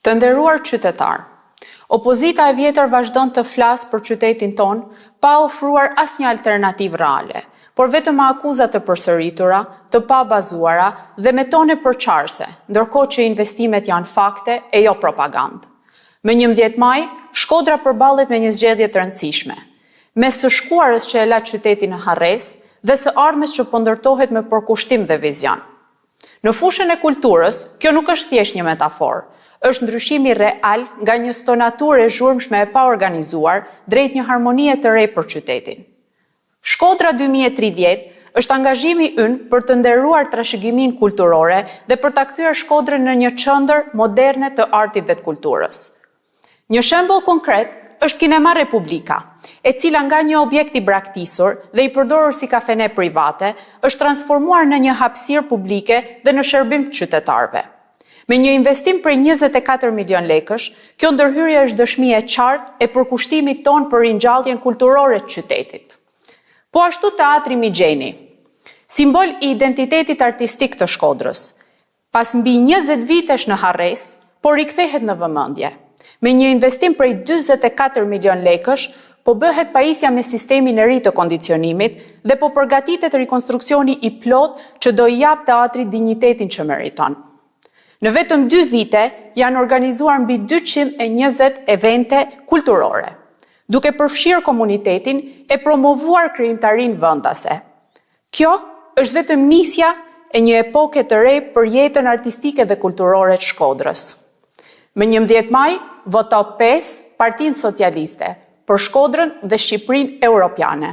Të nderuar qytetar, opozita e vjetër vazhdon të flasë për qytetin ton pa ofruar asnjë alternativë reale, por vetëm akuzat të përsëritura, të pa bazuara dhe me tone përçarse, ndërkohë që investimet janë fakte e jo propagandë. Me 11 maj, Shkodra përballet me një zgjedhje të rëndësishme, mes së shkuarës që e la qytetin në harres dhe së ardhmes që po ndërtohet me përkushtim dhe vizion. Në fushën e kulturës, kjo nuk është thjesht një metaforë, është ndryshimi real nga një stonaturë e zhurmshme e pa organizuar drejt një harmonie të re për qytetin. Shkodra 2030 është angazhimi ynë për të nderuar trashëgiminë kulturore dhe për ta kthyer Shkodrën në një qendër moderne të artit dhe të kulturës. Një shembull konkret është Kinema Republika, e cila nga një objekt i braktisur dhe i përdorur si kafene private, është transformuar në një hapësirë publike dhe në shërbim të qytetarëve. Me një investim prej 24 milion lekësh, kjo ndërhyrje është dëshmi e qartë e përkushtimit ton për ringjalljen kulturore të qytetit. Po ashtu Teatri Migjeni, simbol i identitetit artistik të Shkodrës, pas mbi 20 vitesh në harres, por rikthehet në vëmendje. Me një investim prej 44 milion lekësh, po bëhet pajisja me sistemin e ri të kondicionimit dhe po përgatitet rikonstruksioni i plot që do i jap teatrit dinjitetin që meriton. Në vetëm 2 vite janë organizuar mbi 220 evente kulturore, duke përfshirë komunitetin e promovuar krijimtarinë vendase. Kjo është vetëm nisja e një epoke të re për jetën artistike dhe kulturore të Shkodrës. Me 11 maj, voto 5 Partinë Socialiste për Shkodrën dhe Shqipërinë Europiane.